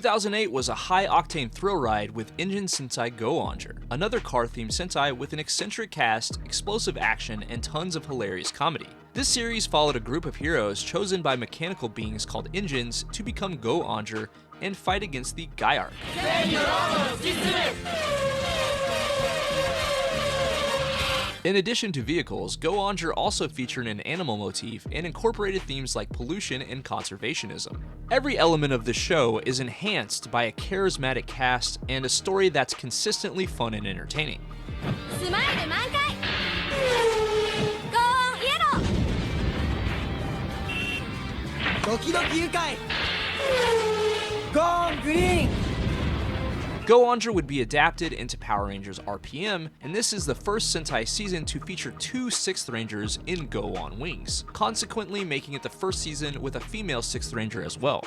2008 was a high-octane thrill ride with Engine Sentai Go-Onger, another car-themed Sentai with an eccentric cast, explosive action, and tons of hilarious comedy. This series followed a group of heroes chosen by mechanical beings called engines to become Go-Onger and fight against the Gyark. In addition to vehicles, Go-Onger also featured an animal motif and incorporated themes like pollution and conservationism. Every element of the show is enhanced by a charismatic cast and a story that's consistently fun and entertaining. Go-Onger would be adapted into Power Rangers RPM, and this is the first Sentai season to feature two 6th Rangers in Go on Wings, consequently making it the first season with a female 6th Ranger as well.